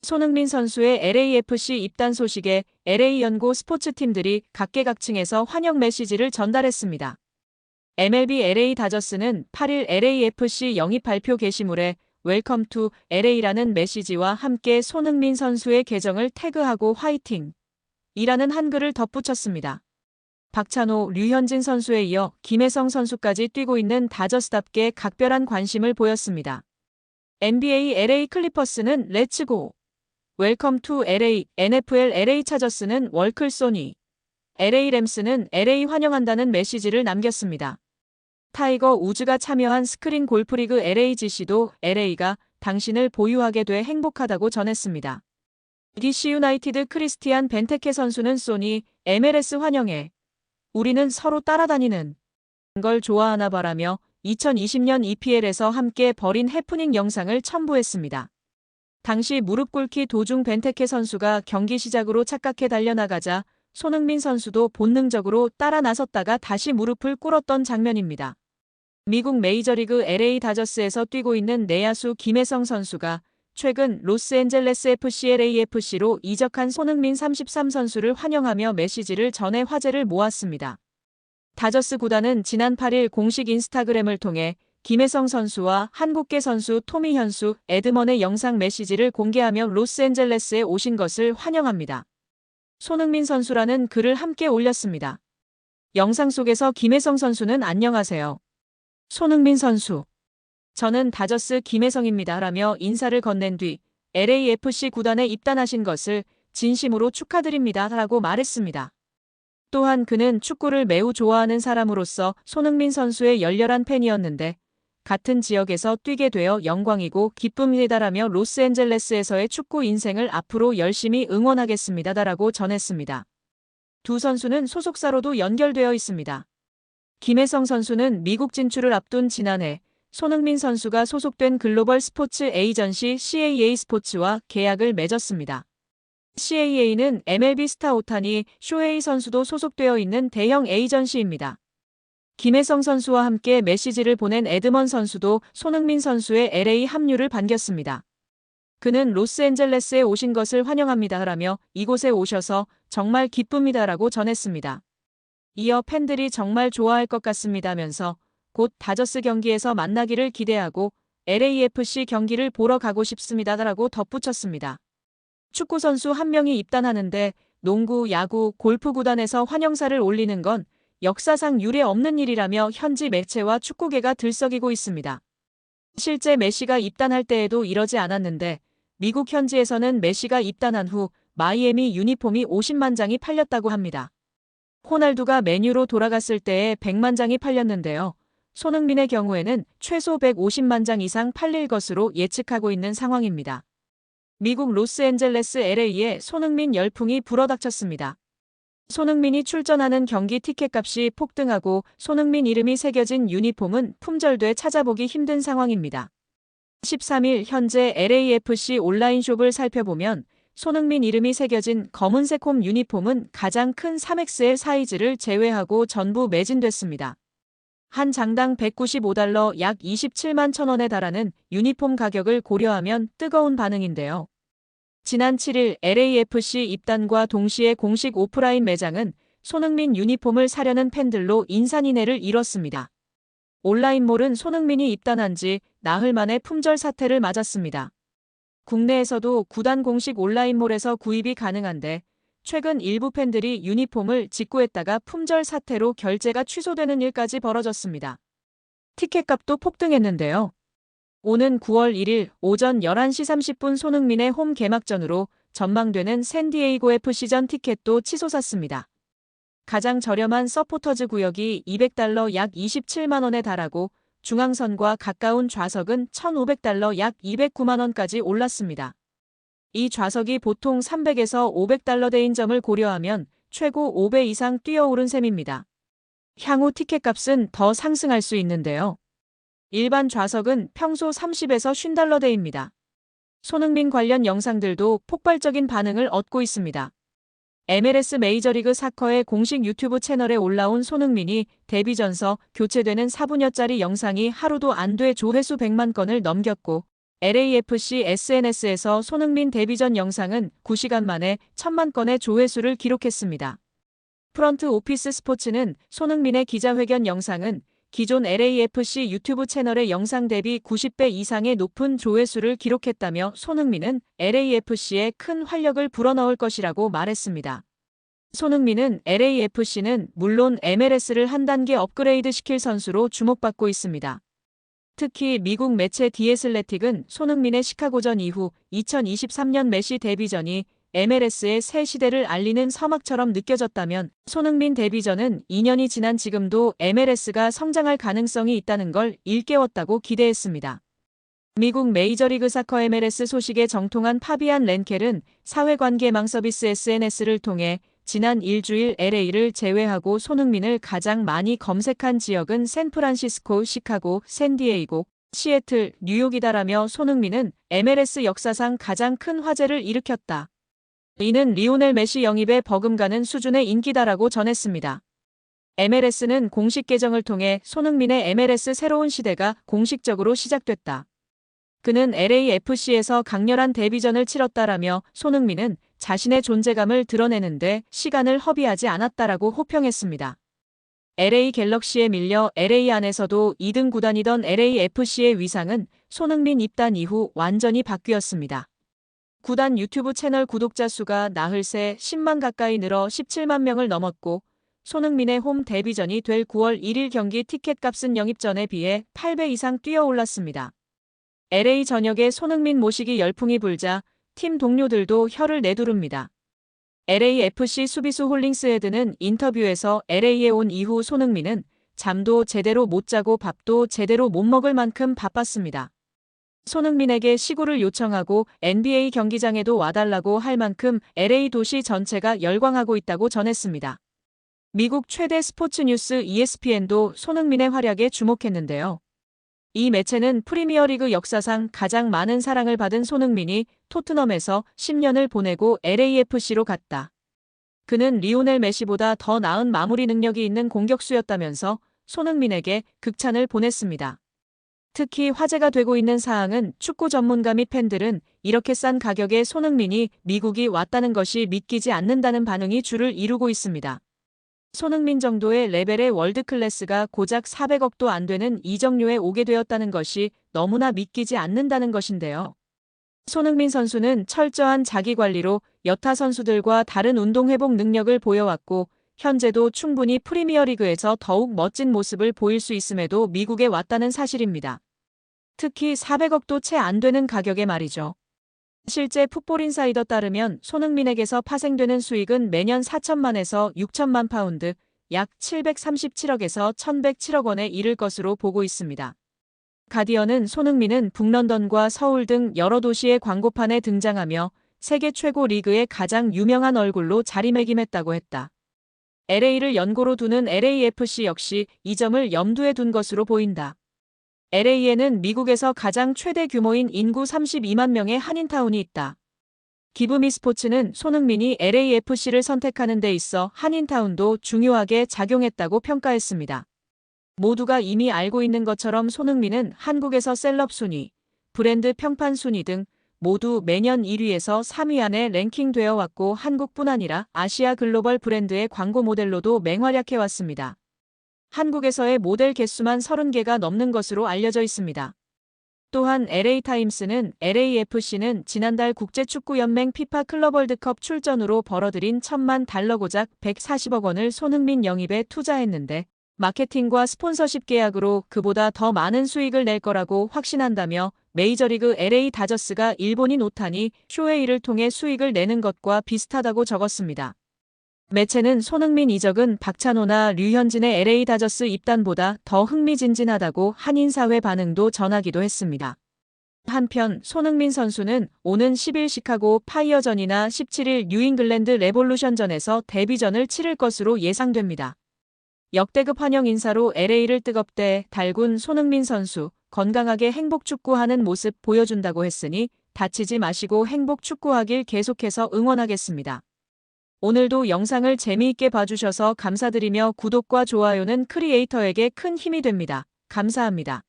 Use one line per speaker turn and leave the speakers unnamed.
손흥민 선수의 LAFC 입단 소식에 LA 연고 스포츠팀들이 각계각층에서 환영 메시지를 전달했습니다. MLB LA 다저스는 8일 LAFC 영입 발표 게시물에 웰컴 투 LA라는 메시지와 함께 손흥민 선수의 계정을 태그하고 화이팅! 이라는 한글을 덧붙였습니다. 박찬호, 류현진 선수에 이어 김혜성 선수까지 뛰고 있는 다저스답게 각별한 관심을 보였습니다. NBA LA 클리퍼스는 렛츠고! 웰컴 투 LA, NFL LA 차저스는 월클 소니, LA 램스는 LA 환영한다는 메시지를 남겼습니다. 타이거 우즈가 참여한 스크린 골프리그 LAGC도 LA가 당신을 보유하게 돼 행복하다고 전했습니다. DC 유나이티드 크리스티안 벤테케 선수는 소니, MLS 환영해. 우리는 서로 따라다니는 걸 좋아하나 바라며 2020년 EPL에서 함께 벌인 해프닝 영상을 첨부했습니다. 당시 무릎 꿇기 도중 벤테케 선수가 경기 시작으로 착각해 달려나가자 손흥민 선수도 본능적으로 따라 나섰다가 다시 무릎을 꿇었던 장면입니다. 미국 메이저리그 LA 다저스에서 뛰고 있는 내야수 김혜성 선수가 최근 로스앤젤레스 FC LAFC로 이적한 손흥민 33 선수를 환영하며 메시지를 전해 화제를 모았습니다. 다저스 구단은 지난 8일 공식 인스타그램을 통해 김혜성 선수와 한국계 선수 토미 현수, 에드먼의 영상 메시지를 공개하며 로스앤젤레스에 오신 것을 환영합니다. 손흥민 선수라는 글을 함께 올렸습니다. 영상 속에서 김혜성 선수는 안녕하세요. 손흥민 선수. 저는 다저스 김혜성입니다. 라며 인사를 건넨 뒤 LAFC 구단에 입단하신 것을 진심으로 축하드립니다. 라고 말했습니다. 또한 그는 축구를 매우 좋아하는 사람으로서 손흥민 선수의 열렬한 팬이었는데 같은 지역에서 뛰게 되어 영광이고 기쁨이다라며 로스앤젤레스에서의 축구 인생을 앞으로 열심히 응원하겠습니다. 라고 전했습니다. 두 선수는 소속사로도 연결되어 있습니다. 김혜성 선수는 미국 진출을 앞둔 지난해 손흥민 선수가 소속된 글로벌 스포츠 에이전시 CAA 스포츠와 계약을 맺었습니다. CAA는 MLB 스타 오타니 쇼헤이 선수도 소속되어 있는 대형 에이전시입니다. 김혜성 선수와 함께 메시지를 보낸 에드먼 선수도 손흥민 선수의 LA 합류를 반겼습니다. 그는 로스앤젤레스에 오신 것을 환영합니다. 라며 이곳에 오셔서 정말 기쁩니다라고 전했습니다. 이어 팬들이 정말 좋아할 것 같습니다면서 곧 다저스 경기에서 만나기를 기대하고 LAFC 경기를 보러 가고 싶습니다라고 덧붙였습니다. 축구 선수 한 명이 입단하는데 농구, 야구, 골프 구단에서 환영사를 올리는 건 역사상 유례 없는 일이라며 현지 매체와 축구계가 들썩이고 있습니다. 실제 메시가 입단할 때에도 이러지 않았는데 미국 현지에서는 메시가 입단한 후 마이애미 유니폼이 50만 장이 팔렸다고 합니다. 호날두가 맨유로 돌아갔을 때에 100만 장이 팔렸는데요. 손흥민의 경우에는 최소 150만 장 이상 팔릴 것으로 예측하고 있는 상황입니다. 미국 로스앤젤레스 LA에 손흥민 열풍이 불어닥쳤습니다. 손흥민이 출전하는 경기 티켓값이 폭등하고 손흥민 이름이 새겨진 유니폼은 품절돼 찾아보기 힘든 상황입니다. 13일 현재 LAFC 온라인숍을 살펴보면 손흥민 이름이 새겨진 검은색 홈 유니폼은 가장 큰 3XL 사이즈를 제외하고 전부 매진됐습니다. 한 장당 $195, 약 27만 1,000원에 달하는 유니폼 가격을 고려하면 뜨거운 반응인데요. 지난 7일 LAFC 입단과 동시에 공식 오프라인 매장은 손흥민 유니폼을 사려는 팬들로 인산인해를 이뤘습니다. 온라인몰은 손흥민이 입단한 지 나흘 만에 품절 사태를 맞았습니다. 국내에서도 구단 공식 온라인몰에서 구입이 가능한데 최근 일부 팬들이 유니폼을 직구했다가 품절 사태로 결제가 취소되는 일까지 벌어졌습니다. 티켓값도 폭등했는데요. 오는 9월 1일 오전 11시 30분 손흥민의 홈 개막전으로 전망되는 샌디에이고 FC전 티켓도 치솟았습니다. 가장 저렴한 서포터즈 구역이 $200, 약 27만 원에 달하고 중앙선과 가까운 좌석은 $1,500, 약 209만 원까지 올랐습니다. 이 좌석이 보통 $300에서 $500대인 점을 고려하면 최고 5배 이상 뛰어오른 셈입니다. 향후 티켓값은 더 상승할 수 있는데요. 일반 좌석은 평소 30에서 $50대입니다. 손흥민 관련 영상들도 폭발적인 반응을 얻고 있습니다. MLS 메이저리그 사커의 공식 유튜브 채널에 올라온 손흥민이 데뷔 전서 교체되는 4분여짜리 영상이 하루도 안 돼 조회수 100만 건을 넘겼고 LAFC SNS에서 손흥민 데뷔전 영상은 9시간 만에 1000만 건의 조회수를 기록했습니다. 프런트 오피스 스포츠는 손흥민의 기자회견 영상은 기존 LAFC 유튜브 채널의 영상 대비 90배 이상의 높은 조회수를 기록했다며 손흥민은 LAFC에 큰 활력을 불어넣을 것이라고 말했습니다. 손흥민은 LAFC는 물론 MLS를 한 단계 업그레이드 시킬 선수로 주목받고 있습니다. 특히 미국 매체 디 애슬레틱은 손흥민의 시카고전 이후 2023년 메시 데뷔전이 MLS의 새 시대를 알리는 서막처럼 느껴졌다면 손흥민 데뷔전은 2년이 지난 지금도 MLS가 성장할 가능성이 있다는 걸 일깨웠다고 기대했습니다. 미국 메이저리그 사커 MLS 소식에 정통한 파비안 렌켈은 사회관계망 서비스 SNS를 통해 지난 일주일 LA를 제외하고 손흥민을 가장 많이 검색한 지역은 샌프란시스코, 시카고, 샌디에이고, 시애틀, 뉴욕이다라며 손흥민은 MLS 역사상 가장 큰 화제를 일으켰다. 이는 리오넬 메시 영입에 버금가는 수준의 인기다라고 전했습니다. MLS는 공식 계정을 통해 손흥민의 MLS 새로운 시대가 공식적으로 시작됐다. 그는 LAFC에서 강렬한 데뷔전을 치렀다라며 손흥민은 자신의 존재감을 드러내는데 시간을 허비하지 않았다라고 호평했습니다. LA 갤럭시에 밀려 LA 안에서도 2등 구단이던 LAFC의 위상은 손흥민 입단 이후 완전히 바뀌었습니다. 구단 유튜브 채널 구독자 수가 나흘 새 10만 가까이 늘어 17만 명을 넘었고 손흥민의 홈 데뷔전이 될 9월 1일 경기 티켓값은 영입전에 비해 8배 이상 뛰어올랐습니다. LA 전역에 손흥민 모시기 열풍이 불자 팀 동료들도 혀를 내두릅니다. LAFC 수비수 홀링스 헤드는 인터뷰에서 LA에 온 이후 손흥민은 잠도 제대로 못 자고 밥도 제대로 못 먹을 만큼 바빴습니다. 손흥민에게 시구를 요청하고 NBA 경기장에도 와달라고 할 만큼 LA 도시 전체가 열광하고 있다고 전했습니다. 미국 최대 스포츠 뉴스 ESPN도 손흥민의 활약에 주목했는데요. 이 매체는 프리미어리그 역사상 가장 많은 사랑을 받은 손흥민이 토트넘에서 10년을 보내고 LAFC로 갔다. 그는 리오넬 메시보다 더 나은 마무리 능력이 있는 공격수였다면서 손흥민에게 극찬을 보냈습니다. 특히 화제가 되고 있는 사항은 축구 전문가 및 팬들은 이렇게 싼 가격에 손흥민이 미국이 왔다는 것이 믿기지 않는다는 반응이 주를 이루고 있습니다. 손흥민 정도의 레벨의 월드클래스가 고작 400억도 안 되는 이적료에 오게 되었다는 것이 너무나 믿기지 않는다는 것인데요. 손흥민 선수는 철저한 자기관리로 여타 선수들과 다른 운동회복 능력을 보여왔고 현재도 충분히 프리미어리그에서 더욱 멋진 모습을 보일 수 있음에도 미국에 왔다는 사실입니다. 특히 400억도 채 안 되는 가격에 말이죠. 실제 풋볼인사이더 따르면 손흥민에게서 파생되는 수익은 매년 4천만에서 6천만 파운드, 약 737억에서 1107억 원에 이를 것으로 보고 있습니다. 가디언은 손흥민은 북런던과 서울 등 여러 도시의 광고판에 등장하며 세계 최고 리그의 가장 유명한 얼굴로 자리매김했다고 했다. LA를 연고로 두는 LAFC 역시 이 점을 염두에 둔 것으로 보인다. LA에는 미국에서 가장 최대 규모인 인구 32만 명의 한인타운이 있다. 기브미 스포츠는 손흥민이 LAFC를 선택하는 데 있어 한인타운도 중요하게 작용했다고 평가했습니다. 모두가 이미 알고 있는 것처럼 손흥민은 한국에서 셀럽 순위, 브랜드 평판 순위 등 모두 매년 1위에서 3위 안에 랭킹되어 왔고 한국뿐 아니라 아시아 글로벌 브랜드의 광고 모델로도 맹활약해왔습니다. 한국에서의 모델 개수만 30개가 넘는 것으로 알려져 있습니다. 또한 LA타임스는 LAFC는 지난달 국제축구연맹 피파 클럽 월드컵 출전으로 벌어들인 1000만 달러 고작 140억 원을 손흥민 영입에 투자했는데 마케팅과 스폰서십 계약으로 그보다 더 많은 수익을 낼 거라고 확신한다며 메이저리그 LA 다저스가 일본인 오타니 쇼헤이를 통해 수익을 내는 것과 비슷하다고 적었습니다. 매체는 손흥민 이적은 박찬호나 류현진의 LA 다저스 입단보다 더 흥미진진하다고 한인사회 반응도 전하기도 했습니다. 한편 손흥민 선수는 오는 10일 시카고 파이어전이나 17일 뉴잉글랜드 레볼루션전에서 데뷔전을 치를 것으로 예상됩니다. 역대급 환영 인사로 LA를 뜨겁게 달군 손흥민 선수, 건강하게 행복 축구하는 모습 보여준다고 했으니 다치지 마시고 행복 축구하길 계속해서 응원하겠습니다. 오늘도 영상을 재미있게 봐주셔서 감사드리며 구독과 좋아요는 크리에이터에게 큰 힘이 됩니다. 감사합니다.